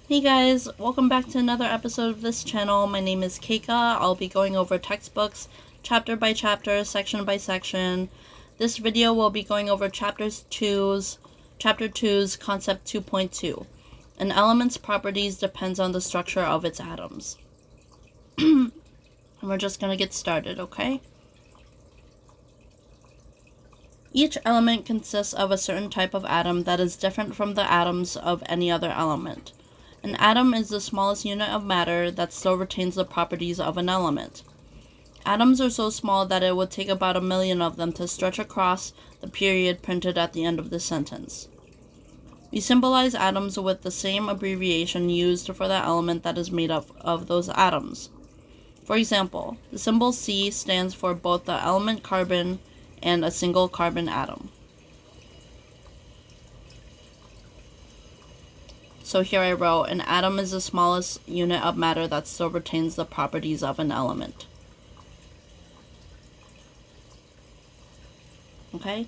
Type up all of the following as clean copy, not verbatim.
Hey guys, welcome back to another episode of this channel. My name is Keika. I'll be going over textbooks, chapter by chapter, section by section. This video will be going over Chapter 2's Concept 2.2. An element's properties depends on the structure of its atoms. And we're just going to get started, okay? Each element consists of a certain type of atom that is different from the atoms of any other element. An atom is the smallest unit of matter that still retains the properties of an element. Atoms are so small that it would take about 1,000,000 of them to stretch across the period printed at the end of the sentence. We symbolize atoms with the same abbreviation used for the element that is made up of those atoms. For example, the symbol C stands for both the element carbon and a single carbon atom. So here I wrote, an atom is the smallest unit of matter that still retains the properties of an element. Okay?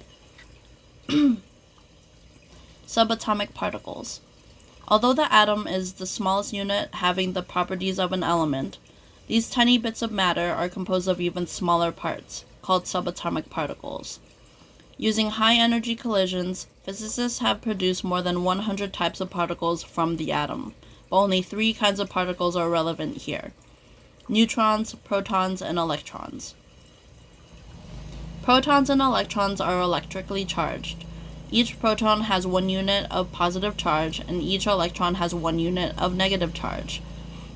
Subatomic particles. Although the atom is the smallest unit having the properties of an element, these tiny bits of matter are composed of even smaller parts, called subatomic particles. Using high-energy collisions, physicists have produced more than 100 types of particles from the atom, but only 3 kinds of particles are relevant here: neutrons, protons, and electrons. Protons and electrons are electrically charged. Each proton has 1 unit of positive charge, and each electron has 1 unit of negative charge.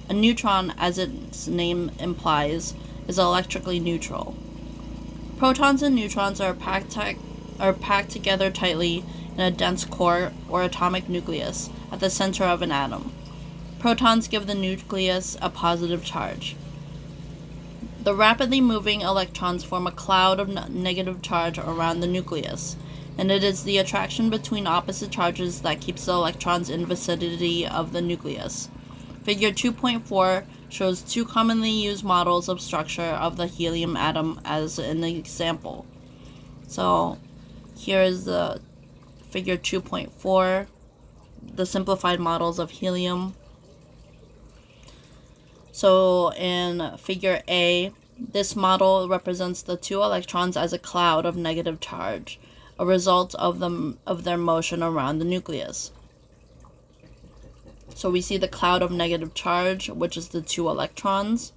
A neutron, as its name implies, is electrically neutral. Protons and neutrons are packed together tightly in a dense core or atomic nucleus at the center of an atom. Protons give the nucleus a positive charge. The rapidly moving electrons form a cloud of negative charge around the nucleus, and it is the attraction between opposite charges that keeps the electrons in vicinity of the nucleus. Figure 2.4 shows 2 commonly used models of structure of the helium atom as an example. So here is the figure 2.4, the simplified models of helium. So in figure A, this model represents the 2 electrons as a cloud of negative charge, a result of their motion around the nucleus. So we see the cloud of negative charge, which is the 2 electrons,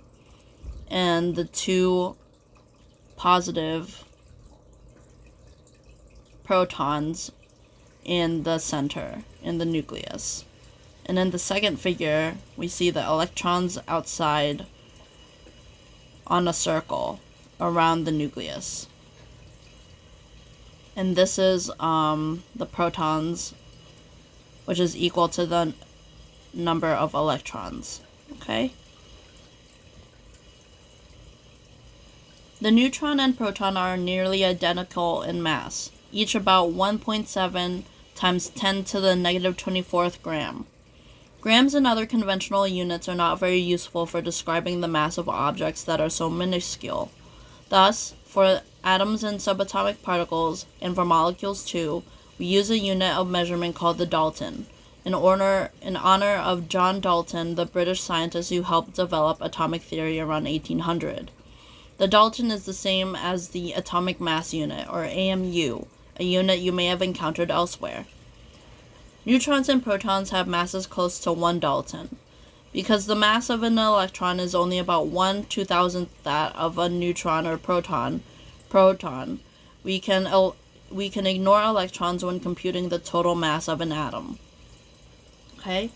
and the 2 positive protons in the center, in the nucleus. And in the second figure, we see the electrons outside on a circle around the nucleus. And this is the protons, which is equal to the number of electrons. Okay? The neutron and proton are nearly identical in mass, each about 1.7 times 10 to the negative 24th gram. Grams and other conventional units are not very useful for describing the mass of objects that are so minuscule. Thus, for atoms and subatomic particles, and for molecules too, we use a unit of measurement called the Dalton, in honor of John Dalton, the British scientist who helped develop atomic theory around 1800. The Dalton is the same as the atomic mass unit, or AMU, a unit you may have encountered elsewhere. Neutrons and protons have masses close to 1 Dalton. Because the mass of an electron is only about 1/2000th that of a neutron or proton, we can ignore electrons when computing the total mass of an atom. Okay?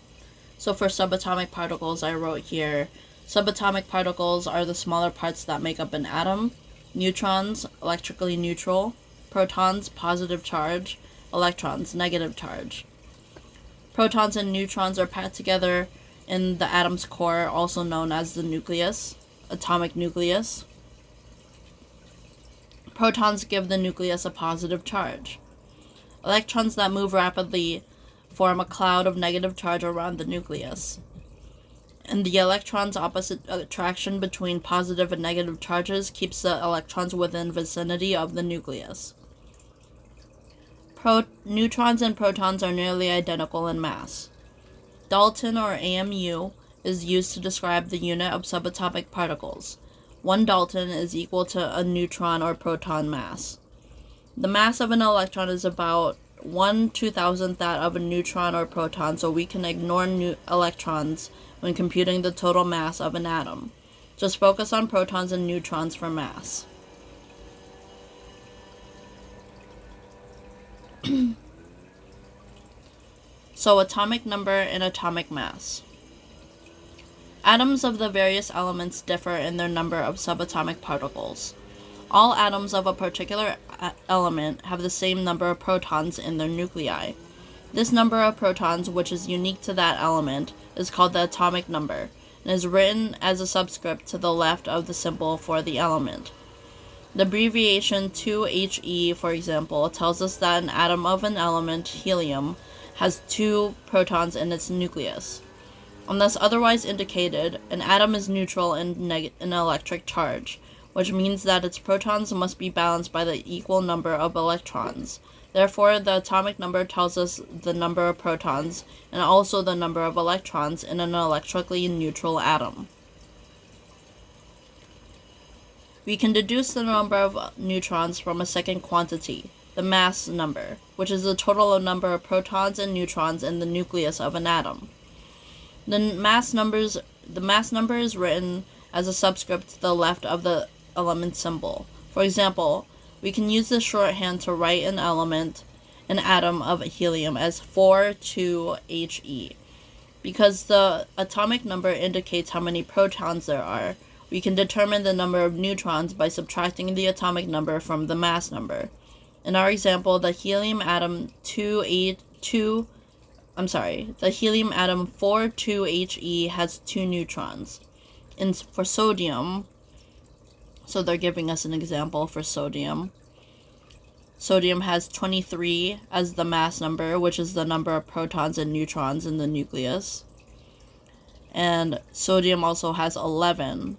So for subatomic particles, I wrote here, subatomic particles are the smaller parts that make up an atom. Neutrons, electrically neutral. Protons, positive charge. Electrons, negative charge. Protons and neutrons are packed together in the atom's core, also known as the nucleus, atomic nucleus. Protons give the nucleus a positive charge. Electrons that move rapidly form a cloud of negative charge around the nucleus. And the electron's opposite attraction between positive and negative charges keeps the electrons within vicinity of the nucleus. Neutrons and protons are nearly identical in mass. Dalton, or AMU, is used to describe the unit of subatomic particles. 1 Dalton is equal to a neutron or proton mass. The mass of an electron is about 1/2000th that of a neutron or proton, so we can ignore electrons when computing the total mass of an atom. Just focus on protons and neutrons for mass. So, atomic number and atomic mass. Atoms of the various elements differ in their number of subatomic particles. All atoms of a particular element have the same number of protons in their nuclei. This number of protons, which is unique to that element, is called the atomic number, and is written as a subscript to the left of the symbol for the element. The abbreviation 2He, for example, tells us that an atom of an element, helium, has 2 protons in its nucleus. Unless otherwise indicated, an atom is neutral in an electric charge, which means that its protons must be balanced by the equal number of electrons. Therefore, the atomic number tells us the number of protons and also the number of electrons in an electrically neutral atom. We can deduce the number of neutrons from a second quantity, the mass number, which is the total number of protons and neutrons in the nucleus of an atom. The mass number is written as a subscript to the left of the element symbol. For example, we can use this shorthand to write an atom of helium as 4,2He. Because the atomic number indicates how many protons there are, we can determine the number of neutrons by subtracting the atomic number from the mass number. In our example, the helium atom 4,2He has 2 neutrons. For sodium, so they're giving us an example for sodium. Sodium has 23 as the mass number, which is the number of protons and neutrons in the nucleus. And sodium also has 11,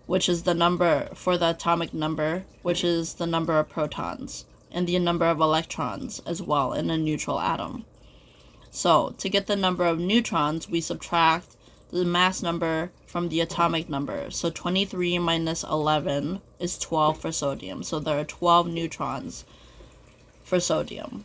which is the number for the atomic number, which is the number of protons, and the number of electrons as well in a neutral atom. So, to get the number of neutrons, we subtract the mass number from the atomic number. So 23 minus 11 is 12 for sodium. So there are 12 neutrons for sodium.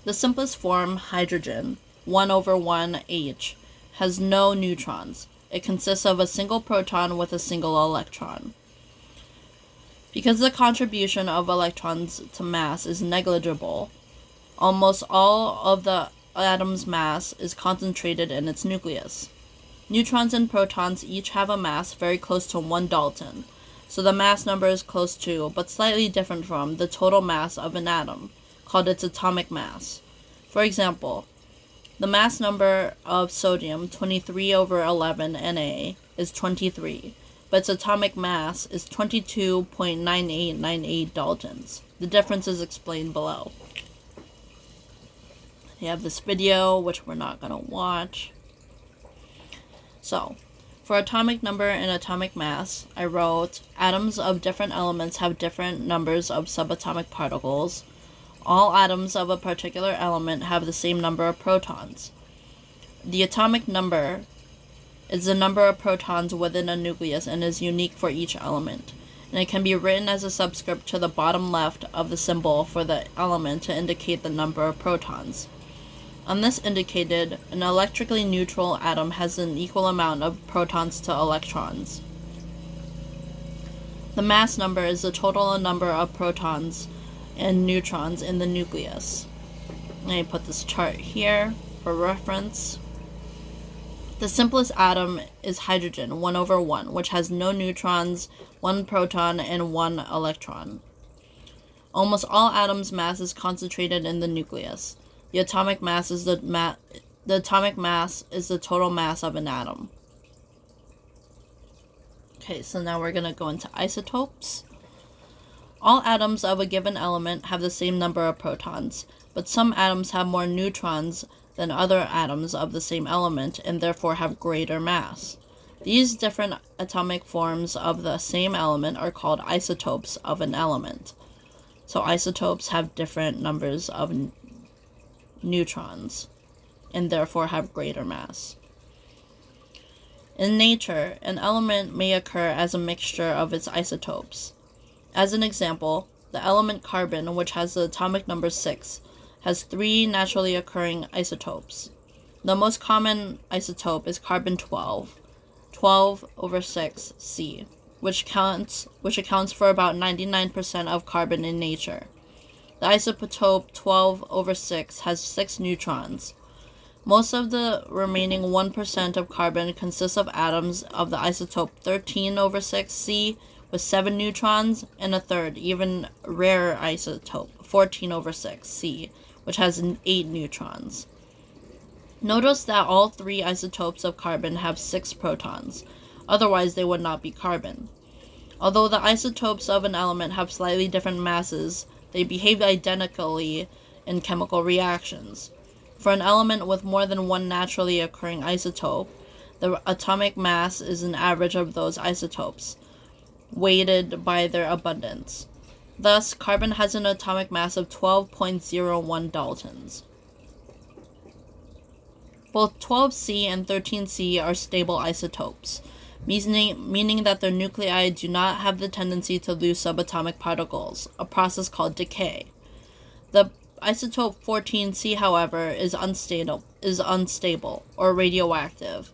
The simplest form, hydrogen, 1/1H, has no neutrons. It consists of a single proton with a single electron. Because the contribution of electrons to mass is negligible, almost all of the atom's mass is concentrated in its nucleus. Neutrons and protons each have a mass very close to 1 Dalton, so the mass number is close to, but slightly different from, the total mass of an atom, called its atomic mass. For example, the mass number of sodium, 23/11 Na, is 23, but its atomic mass is 22.9898 Daltons. The difference is explained below. You have this video, which we're not going to watch. So, for atomic number and atomic mass, I wrote, atoms of different elements have different numbers of subatomic particles. All atoms of a particular element have the same number of protons. The atomic number is the number of protons within a nucleus and is unique for each element, and it can be written as a subscript to the bottom left of the symbol for the element to indicate the number of protons. Unless indicated, an electrically neutral atom has an equal amount of protons to electrons. The mass number is the total number of protons and neutrons in the nucleus. Let me put this chart here for reference. The simplest atom is hydrogen, 1/1, which has no neutrons, 1 proton, and 1 electron. Almost all atoms' mass is concentrated in the nucleus. The atomic mass is the total mass of an atom. Okay, so now we're going to go into isotopes. All atoms of a given element have the same number of protons, but some atoms have more neutrons than other atoms of the same element and therefore have greater mass. These different atomic forms of the same element are called isotopes of an element. So isotopes have different numbers of neutrons and therefore have greater mass. In nature, an element may occur as a mixture of its isotopes. As an example, the element carbon, which has the atomic number 6, has 3 naturally occurring isotopes. The most common isotope is carbon-12, 12/6C, which accounts for about 99% of carbon in nature. The isotope 12/6 has 6 neutrons. Most of the remaining 1% of carbon consists of atoms of the isotope 13/6C with 7 neutrons, and a third, even rarer isotope, 14/6C, which has 8 neutrons. Notice that all 3 isotopes of carbon have 6 protons, otherwise they would not be carbon. Although the isotopes of an element have slightly different masses, they behave identically in chemical reactions. For an element with more than one naturally occurring isotope, the atomic mass is an average of those isotopes, weighted by their abundance. Thus, carbon has an atomic mass of 12.01 daltons. Both 12C and 13C are stable isotopes, meaning that their nuclei do not have the tendency to lose subatomic particles, a process called decay. The isotope 14C, however, is unstable or radioactive.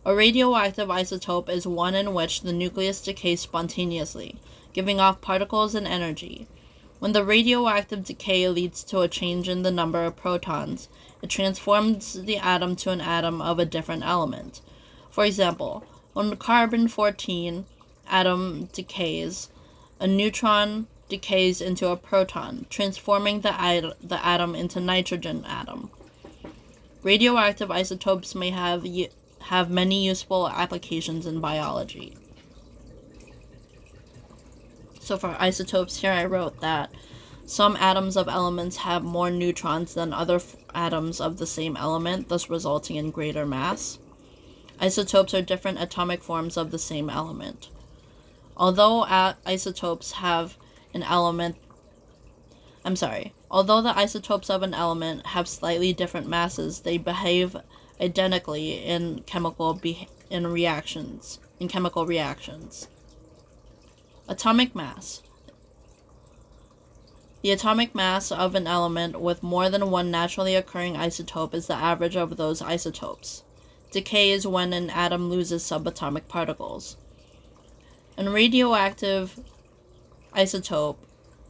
A radioactive isotope is one in which the nucleus decays spontaneously, giving off particles and energy. When the radioactive decay leads to a change in the number of protons, it transforms the atom to an atom of a different element. For example, when the carbon-14 atom decays, a neutron decays into a proton, transforming the atom into nitrogen atom. Radioactive isotopes may have many useful applications in biology. So for isotopes, here I wrote that some atoms of elements have more neutrons than other atoms of the same element, thus resulting in greater mass. Isotopes are different atomic forms of the same element. Although the isotopes of an element have slightly different masses, they behave identically in chemical reactions. Atomic mass. The atomic mass of an element with more than one naturally occurring isotope is the average of those isotopes. Decay is when an atom loses subatomic particles. A radioactive isotope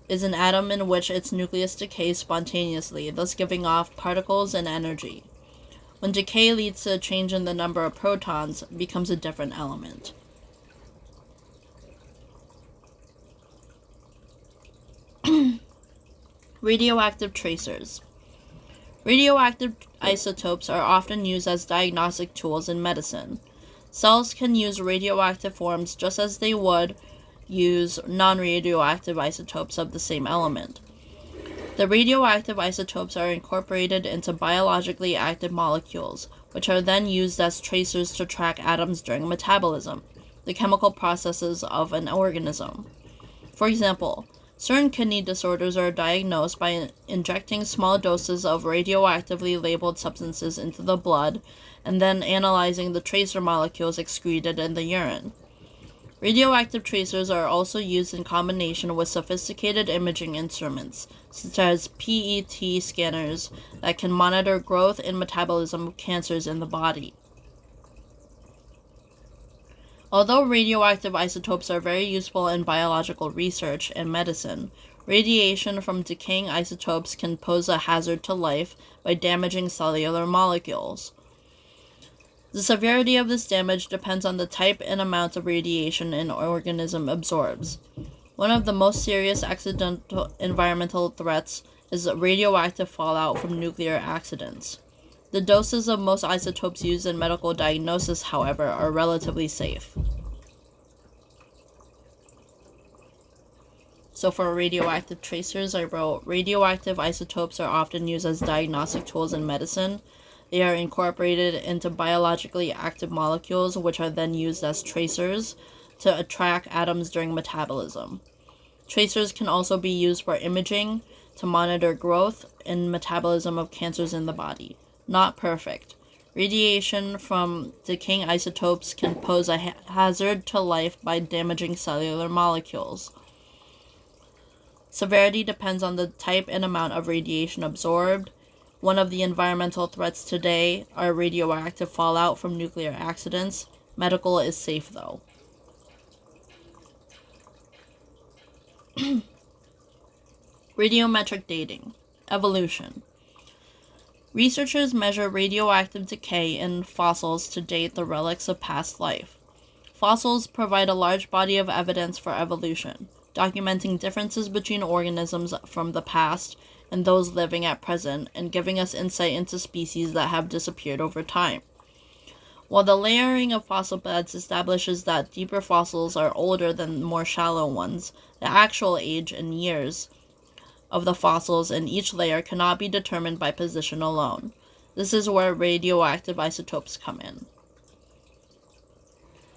is an atom in which its nucleus decays spontaneously, thus giving off particles and energy. When decay leads to a change in the number of protons, it becomes a different element. Radioactive tracers. Radioactive isotopes are often used as diagnostic tools in medicine. Cells can use radioactive forms just as they would use non-radioactive isotopes of the same element. The radioactive isotopes are incorporated into biologically active molecules, which are then used as tracers to track atoms during metabolism, the chemical processes of an organism. For example, certain kidney disorders are diagnosed by injecting small doses of radioactively labeled substances into the blood and then analyzing the tracer molecules excreted in the urine. Radioactive tracers are also used in combination with sophisticated imaging instruments, such as PET scanners that can monitor growth and metabolism of cancers in the body. Although radioactive isotopes are very useful in biological research and medicine, radiation from decaying isotopes can pose a hazard to life by damaging cellular molecules. The severity of this damage depends on the type and amount of radiation an organism absorbs. One of the most serious accidental environmental threats is radioactive fallout from nuclear accidents. The doses of most isotopes used in medical diagnosis, however, are relatively safe. So for radioactive tracers, I wrote, radioactive isotopes are often used as diagnostic tools in medicine. They are incorporated into biologically active molecules, which are then used as tracers to track atoms during metabolism. Tracers can also be used for imaging to monitor growth and metabolism of cancers in the body. Not perfect. Radiation from decaying isotopes can pose a hazard to life by damaging cellular molecules. Severity depends on the type and amount of radiation absorbed. One of the environmental threats today are radioactive fallout from nuclear accidents. Medical is safe, though. Radiometric dating. Evolution. Researchers measure radioactive decay in fossils to date the relics of past life. Fossils provide a large body of evidence for evolution, documenting differences between organisms from the past and those living at present, and giving us insight into species that have disappeared over time. While the layering of fossil beds establishes that deeper fossils are older than more shallow ones, the actual age in years of the fossils in each layer cannot be determined by position alone. This is where radioactive isotopes come in.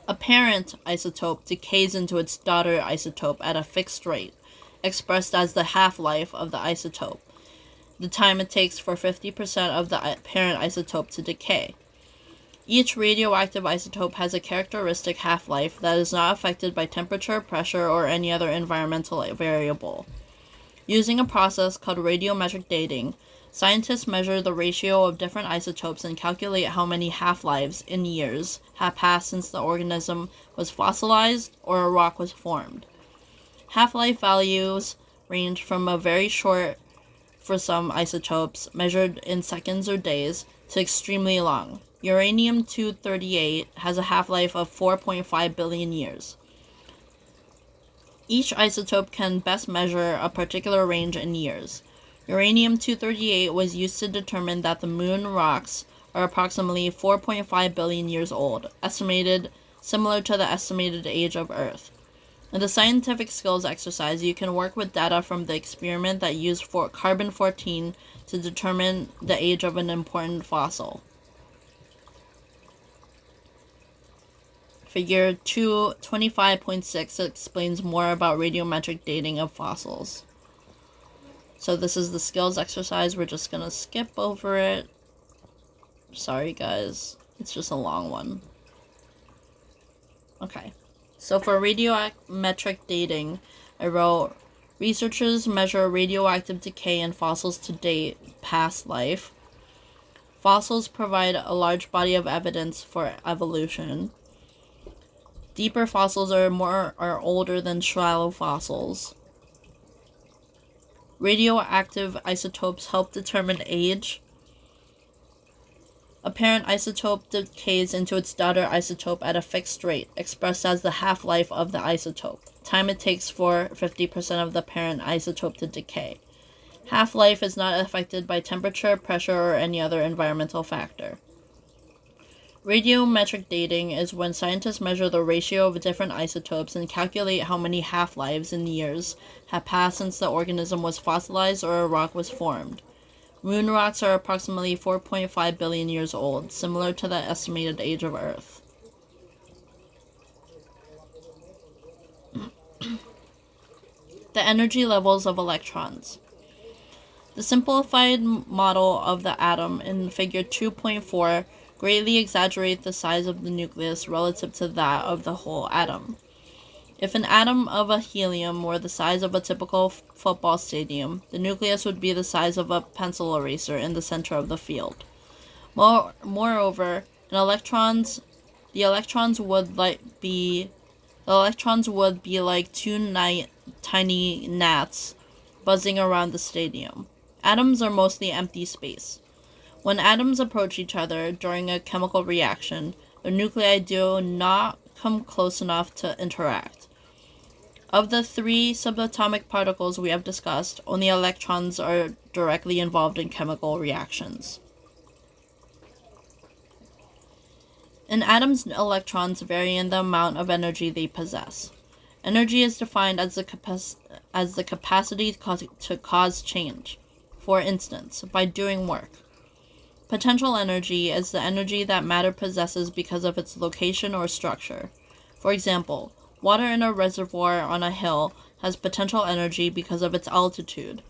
A parent isotope decays into its daughter isotope at a fixed rate, expressed as the half-life of the isotope, the time it takes for 50% of the parent isotope to decay. Each radioactive isotope has a characteristic half-life that is not affected by temperature, pressure, or any other environmental variable. Using a process called radiometric dating, scientists measure the ratio of different isotopes and calculate how many half-lives in years have passed since the organism was fossilized or a rock was formed. Half-life values range from a very short for some isotopes, measured in seconds or days, to extremely long. Uranium-238 has a half-life of 4.5 billion years. Each isotope can best measure a particular range in years. Uranium-238 was used to determine that the moon rocks are approximately 4.5 billion years old, estimated similar to the estimated age of Earth. In the scientific skills exercise, you can work with data from the experiment that used carbon-14 to determine the age of an important fossil. Figure 225.6 explains more about radiometric dating of fossils. So this is the skills exercise. We're just going to skip over it. Sorry, guys. It's just a long one. Okay. So for radiometric dating, I wrote, researchers measure radioactive decay in fossils to date past life. Fossils provide a large body of evidence for evolution. Deeper fossils are older than shallow fossils. Radioactive isotopes help determine age. A parent isotope decays into its daughter isotope at a fixed rate, expressed as the half-life of the isotope, time it takes for 50% of the parent isotope to decay. Half-life is not affected by temperature, pressure, or any other environmental factor. Radiometric dating is when scientists measure the ratio of different isotopes and calculate how many half-lives in years have passed since the organism was fossilized or a rock was formed. Moon rocks are approximately 4.5 billion years old, similar to the estimated age of Earth. The energy levels of electrons. The simplified model of the atom in figure 2.4 greatly exaggerate the size of the nucleus relative to that of the whole atom. If an atom of a helium were the size of a typical football stadium, the nucleus would be the size of a pencil eraser in the center of the field. Moreover, the electrons would be like two tiny gnats buzzing around the stadium. Atoms are mostly empty space. When atoms approach each other during a chemical reaction, their nuclei do not come close enough to interact. Of the three subatomic particles we have discussed, only electrons are directly involved in chemical reactions. An atom's electrons vary in the amount of energy they possess. Energy is defined as the capacity to cause change, for instance, by doing work. Potential energy is the energy that matter possesses because of its location or structure. For example, water in a reservoir on a hill has potential energy because of its altitude.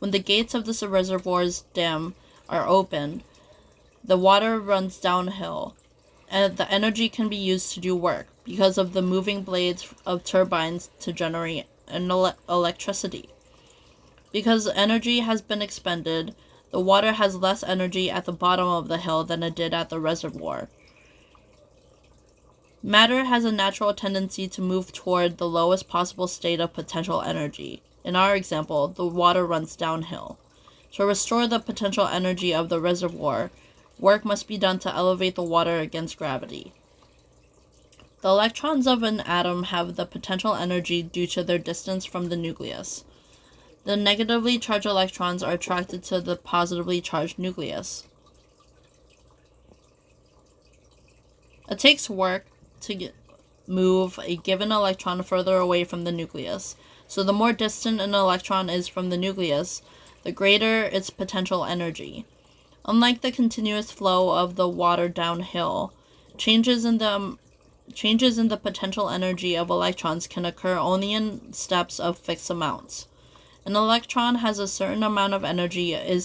When the gates of this reservoir's dam are opened, the water runs downhill, and the energy can be used to do work because of the moving blades of turbines to generate electricity. Because energy has been expended, the water has less energy at the bottom of the hill than it did at the reservoir. Matter has a natural tendency to move toward the lowest possible state of potential energy. In our example, the water runs downhill. To restore the potential energy of the reservoir, work must be done to elevate the water against gravity. The electrons of an atom have the potential energy due to their distance from the nucleus. The negatively charged electrons are attracted to the positively charged nucleus. It takes work to move a given electron further away from the nucleus, so the more distant an electron is from the nucleus, the greater its potential energy. Unlike the continuous flow of the water downhill, changes in the potential energy of electrons can occur only in steps of fixed amounts. An electron having a certain amount of energy is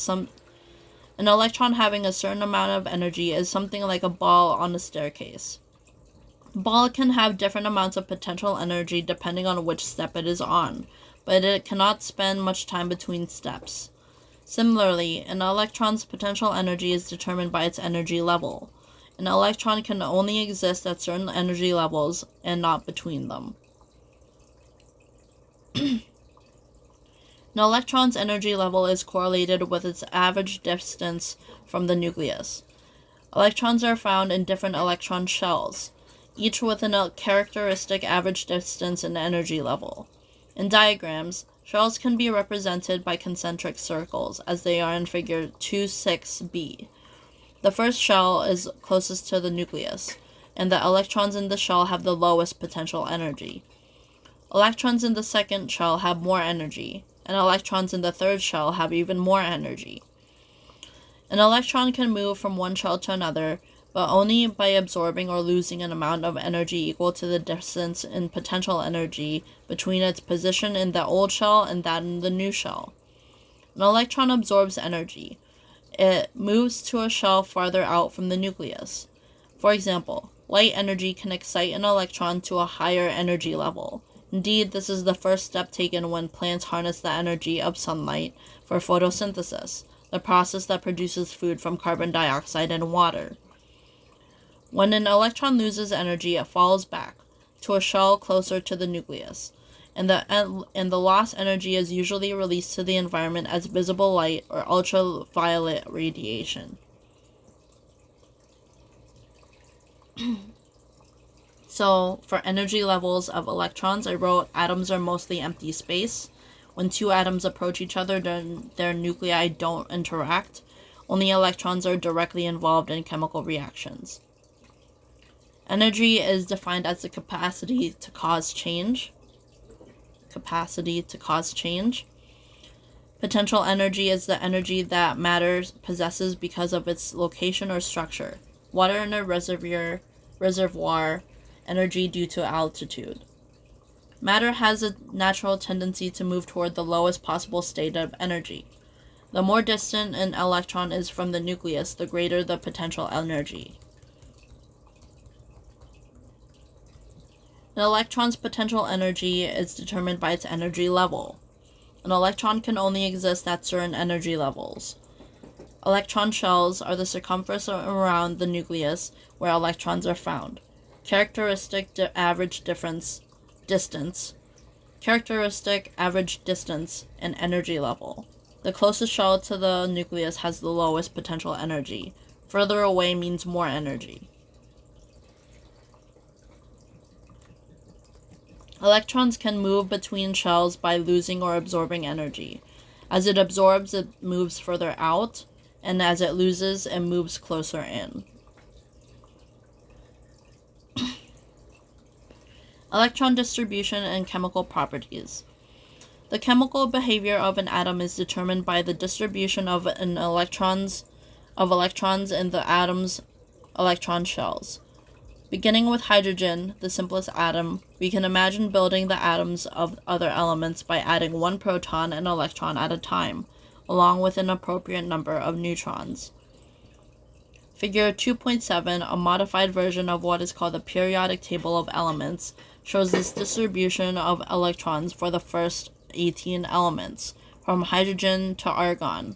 something like a ball on a staircase. The ball can have different amounts of potential energy depending on which step it is on, but it cannot spend much time between steps. Similarly, an electron's potential energy is determined by its energy level. An electron can only exist at certain energy levels and not between them. An electron's energy level is correlated with its average distance from the nucleus. Electrons are found in different electron shells, each with a characteristic average distance and energy level. In diagrams, shells can be represented by concentric circles, as they are in figure 2.6b. The first shell is closest to the nucleus, and the electrons in the shell have the lowest potential energy. Electrons in the second shell have more energy, and electrons in the third shell have even more energy. An electron can move from one shell to another, but only by absorbing or losing an amount of energy equal to the distance in potential energy between its position in the old shell and that in the new shell. An electron absorbs energy. It moves to a shell farther out from the nucleus. For example, light energy can excite an electron to a higher energy level. Indeed, this is the first step taken when plants harness the energy of sunlight for photosynthesis, the process that produces food from carbon dioxide and water. When an electron loses energy, it falls back to a shell closer to the nucleus, and the lost energy is usually released to the environment as visible light or ultraviolet radiation. So, for energy levels of electrons, I wrote atoms are mostly empty space. When two atoms approach each other, their nuclei don't interact. Only electrons are directly involved in chemical reactions. Energy is defined as the capacity to cause change. Potential energy is the energy that matter possesses because of its location or structure. Water in a reservoir, energy due to altitude. Matter has a natural tendency to move toward the lowest possible state of energy. The more distant an electron is from the nucleus, the greater the potential energy. An electron's potential energy is determined by its energy level. An electron can only exist at certain energy levels. Electron shells are the circumference around the nucleus where electrons are found. Characteristic average distance, and energy level. The closest shell to the nucleus has the lowest potential energy. Further away means more energy. Electrons can move between shells by losing or absorbing energy. As it absorbs, it moves further out, and as it loses, it moves closer in. Electron distribution and chemical properties. The chemical behavior of an atom is determined by the distribution of electrons in the atom's electron shells. Beginning with hydrogen, the simplest atom, we can imagine building the atoms of other elements by adding one proton and electron at a time, along with an appropriate number of neutrons. Figure 2.7, a modified version of what is called the periodic table of elements, shows this distribution of electrons for the first 18 elements, from hydrogen to argon.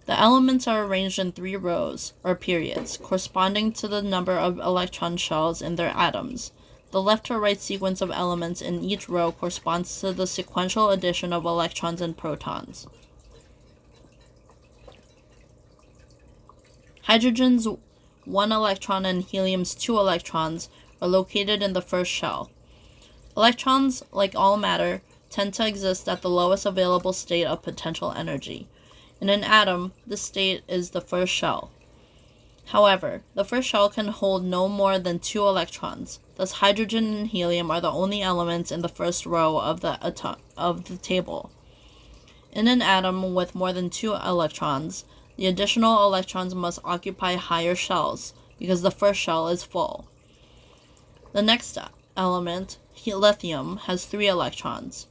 The elements are arranged in 3 rows, or periods, corresponding to the number of electron shells in their atoms. The left to right sequence of elements in each row corresponds to the sequential addition of electrons and protons. Hydrogen's 1 electron and helium's 2 electrons are located in the first shell. Electrons, like all matter, tend to exist at the lowest available state of potential energy. In an atom, this state is the first shell. However, the first shell can hold no more than 2 electrons. Thus, hydrogen and helium are the only elements in the first row of the table. In an atom with more than 2 electrons, the additional electrons must occupy higher shells, because the first shell is full. The next element, lithium, has 3 electrons.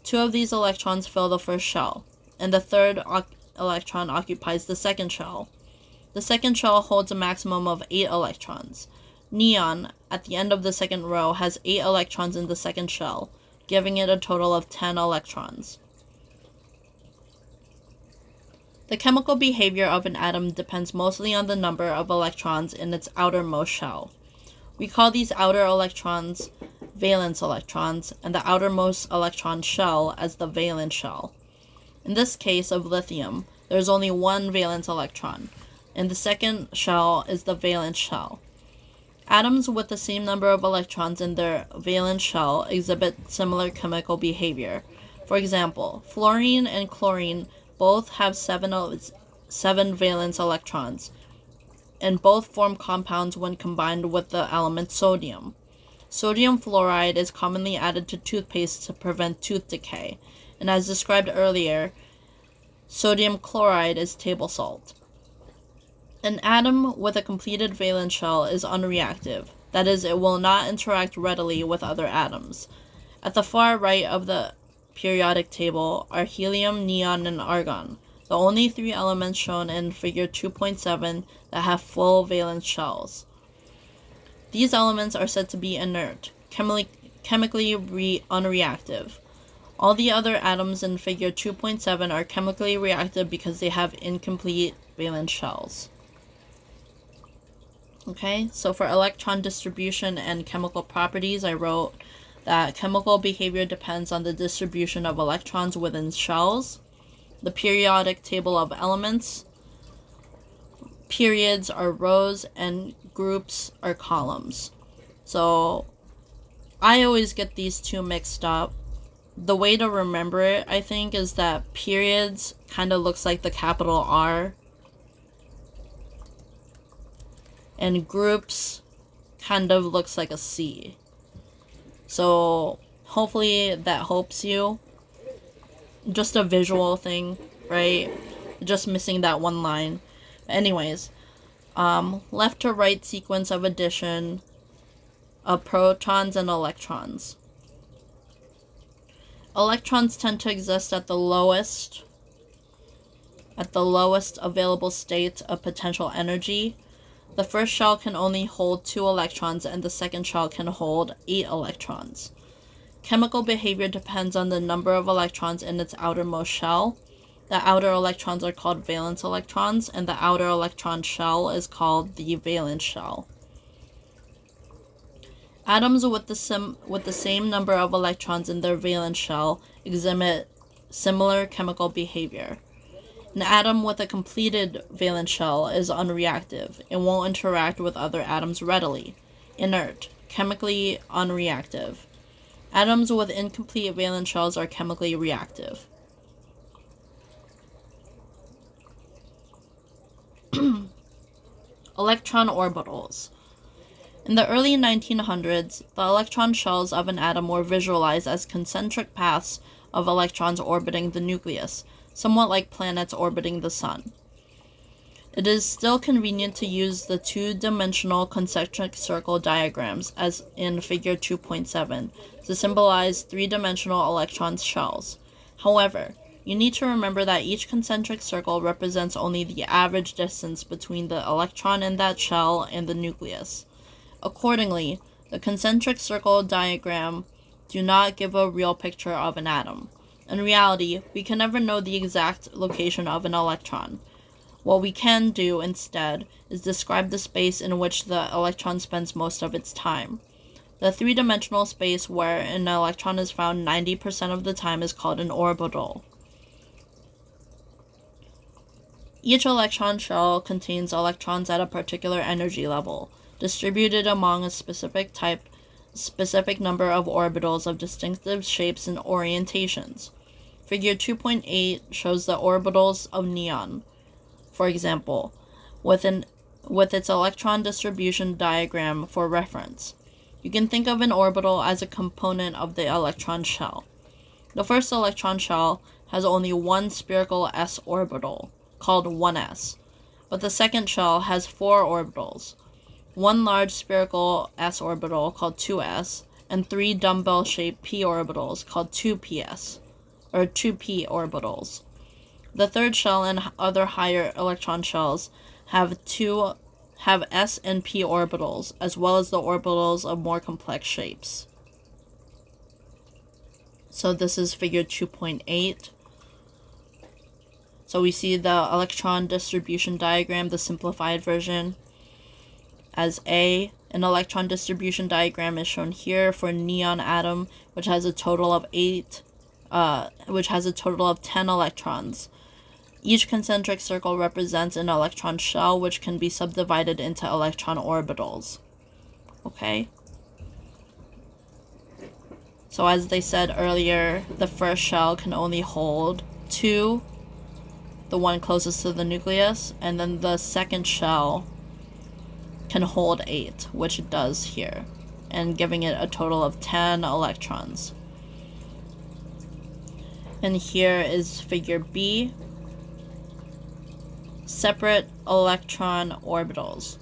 2 of these electrons fill the first shell, and the third electron occupies the second shell. The second shell holds a maximum of 8 electrons. Neon, at the end of the second row, has 8 electrons in the second shell, giving it a total of 10 electrons. The chemical behavior of an atom depends mostly on the number of electrons in its outermost shell. We call these outer electrons valence electrons, and the outermost electron shell as the valence shell. In this case of lithium, there is only 1 valence electron, and the second shell is the valence shell. Atoms with the same number of electrons in their valence shell exhibit similar chemical behavior. For example, fluorine and chlorine both have 7 valence electrons, and both form compounds when combined with the element sodium. Sodium fluoride is commonly added to toothpaste to prevent tooth decay, and as described earlier, sodium chloride is table salt. An atom with a completed valence shell is unreactive, that is, it will not interact readily with other atoms. At the far right of the periodic table are helium, neon, and argon, the only 3 elements shown in figure 2.7 that have full valence shells. These elements are said to be inert, chemically unreactive. All the other atoms in figure 2.7 are chemically reactive because they have incomplete valence shells. Okay, so for electron distribution and chemical properties, I wrote that chemical behavior depends on the distribution of electrons within shells. The periodic table of elements, periods are rows, and groups are columns. So I always get these two mixed up. The way to remember it, I think, is that periods kind of looks like the capital R, and groups kind of looks like a C. So hopefully that helps you. Just a visual thing, right? Just missing that one line. Anyways, left to right sequence of addition of protons and electrons. Electrons tend to exist at the lowest available state of potential energy. The first shell can only hold 2 electrons, and the second shell can hold 8 electrons. Chemical behavior depends on the number of electrons in its outermost shell. The outer electrons are called valence electrons, and the outer electron shell is called the valence shell. Atoms with the same number of electrons in their valence shell exhibit similar chemical behavior. An atom with a completed valence shell is unreactive. It won't interact with other atoms readily. Inert, chemically unreactive. Atoms with incomplete valence shells are chemically reactive. Electron orbitals. In the early 1900s, the electron shells of an atom were visualized as concentric paths of electrons orbiting the nucleus, somewhat like planets orbiting the sun. It is still convenient to use the two-dimensional concentric circle diagrams, as in figure 2.7, to symbolize three-dimensional electron shells. However, you need to remember that each concentric circle represents only the average distance between the electron in that shell and the nucleus. Accordingly, the concentric circle diagram do not give a real picture of an atom. In reality, we can never know the exact location of an electron. What we can do instead is describe the space in which the electron spends most of its time. The three-dimensional space where an electron is found 90% of the time is called an orbital. Each electron shell contains electrons at a particular energy level, distributed among a specific number of orbitals of distinctive shapes and orientations. Figure 2.8 shows the orbitals of neon, for example, with its electron distribution diagram for reference. You can think of an orbital as a component of the electron shell. The first electron shell has only one spherical s orbital, called 1s, but the second shell has 4 orbitals, one large spherical s orbital called 2s, and 3 dumbbell-shaped p orbitals called 2ps, or 2p orbitals. The third shell and other higher electron shells have s and p orbitals, as well as the orbitals of more complex shapes. So this is figure 2.8. So we see the electron distribution diagram, the simplified version, as A. An electron distribution diagram is shown here for a neon atom, which has a total of 10 electrons. Each concentric circle represents an electron shell, which can be subdivided into electron orbitals. Okay? So as they said earlier, the first shell can only hold 2, the one closest to the nucleus, and then the second shell can hold 8, which it does here, and giving it a total of 10 electrons. And here is figure B. Separate electron orbitals.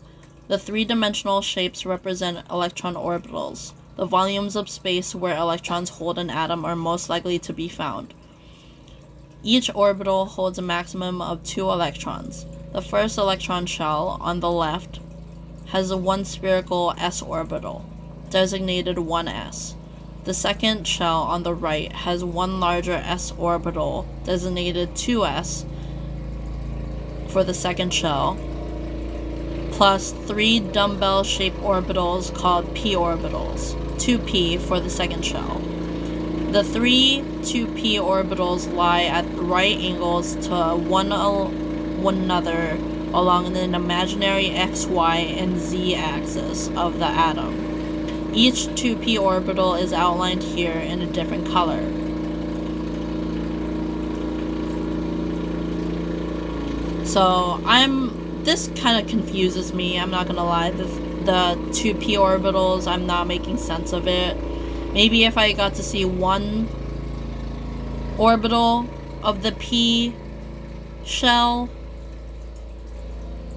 The three-dimensional shapes represent electron orbitals, the volumes of space where electrons hold an atom are most likely to be found. Each orbital holds a maximum of 2 electrons. The first electron shell, on the left, has one spherical s orbital, designated 1s. The second shell, on the right, has one larger s orbital, designated 2s, for the second shell, plus 3 dumbbell-shaped orbitals called p orbitals, 2p for the second shell. The 3 2p orbitals lie at right angles to one another along an imaginary x, y, and z axis of the atom. Each 2p orbital is outlined here in a different color. So this kind of confuses me, I'm not gonna lie. The 2p orbitals, I'm not making sense of it. Maybe if I got to see one orbital of the p shell,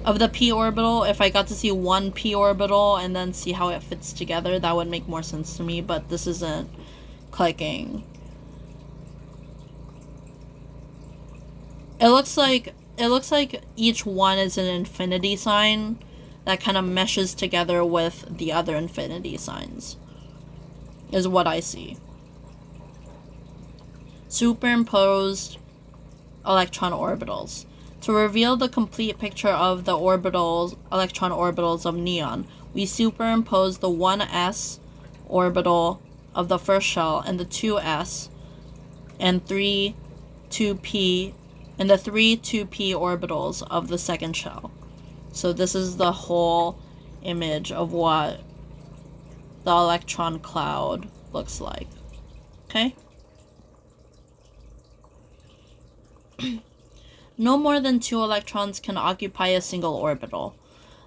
of the p orbital, if I got to see one p orbital and then see how it fits together, that would make more sense to me, but this isn't clicking. It looks like each one is an infinity sign that kind of meshes together with the other infinity signs, is what I see. Superimposed electron orbitals. To reveal the complete picture of the electron orbitals of neon, we superimpose the 1s orbital of the first shell and the 2s and 3 2p and the 3 2p orbitals of the second shell. So this is the whole image of what the electron cloud looks like. Okay? No more than 2 electrons can occupy a single orbital.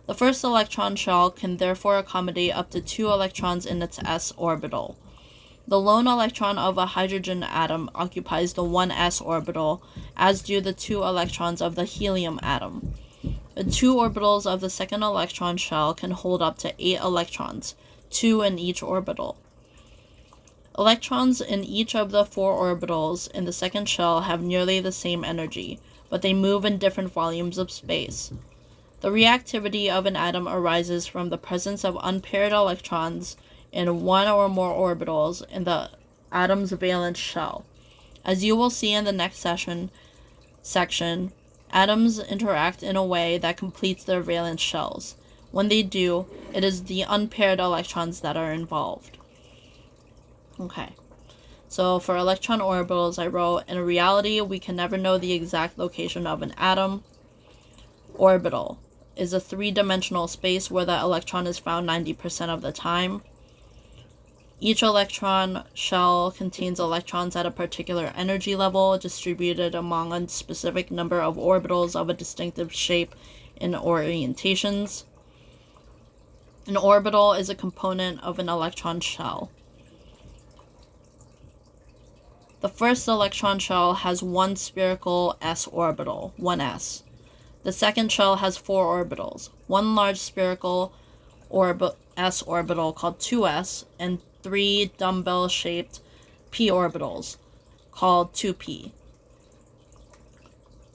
The first electron shell can therefore accommodate up to 2 electrons in its s orbital. The lone electron of a hydrogen atom occupies the 1s orbital, as do the 2 electrons of the helium atom. The 2 orbitals of the second electron shell can hold up to 8 electrons, 2 in each orbital. Electrons in each of the 4 orbitals in the second shell have nearly the same energy, but they move in different volumes of space. The reactivity of an atom arises from the presence of unpaired electrons in one or more orbitals in the atom's valence shell. As you will see in the next section, atoms interact in a way that completes their valence shells. When they do, it is the unpaired electrons that are involved. Okay, so for electron orbitals, I wrote, in reality, we can never know the exact location of an atom. Orbital is a 3-dimensional space where the electron is found 90% of the time. Each electron shell contains electrons at a particular energy level distributed among a specific number of orbitals of a distinctive shape and orientations. An orbital is a component of an electron shell. The first electron shell has one spherical s orbital, 1s. The second shell has 4 orbitals, one large spherical s orbital called 2s, and 3 dumbbell-shaped p orbitals called 2p.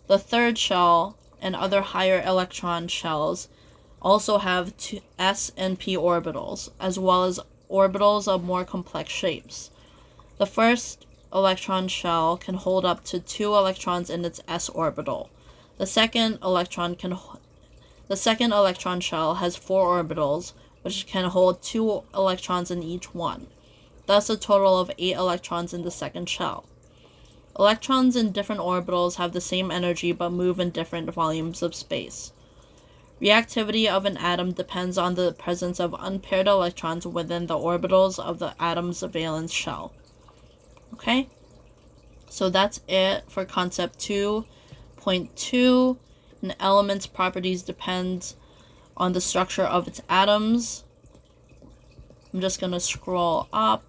The third shell and other higher electron shells also have s and p orbitals, as well as orbitals of more complex shapes. The first electron shell can hold up to 2 electrons in its s orbital. The second electron shell has 4 orbitals, which can hold 2 electrons in each one, thus a total of 8 electrons in the second shell. Electrons in different orbitals have the same energy but move in different volumes of space. Reactivity of an atom depends on the presence of unpaired electrons within the orbitals of the atom's valence shell. Okay? So that's it for concept 2.2. An element's properties depend on the structure of its atoms. I'm just going to scroll up.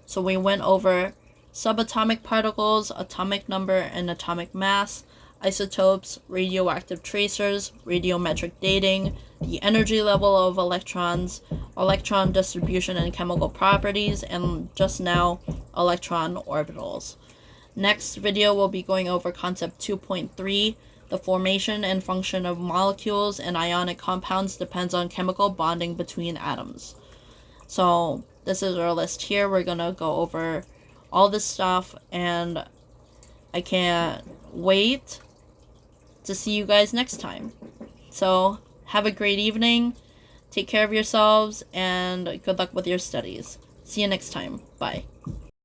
So we went over subatomic particles, atomic number and atomic mass, isotopes, radioactive tracers, radiometric dating, the energy level of electrons, electron distribution and chemical properties, and just now, electron orbitals. Next video, we'll be going over concept 2.3. The formation and function of molecules and ionic compounds depends on chemical bonding between atoms. So this is our list here. We're going to go over all this stuff, and I can't wait to see you guys next time. So have a great evening, take care of yourselves, and good luck with your studies. See you next time. Bye.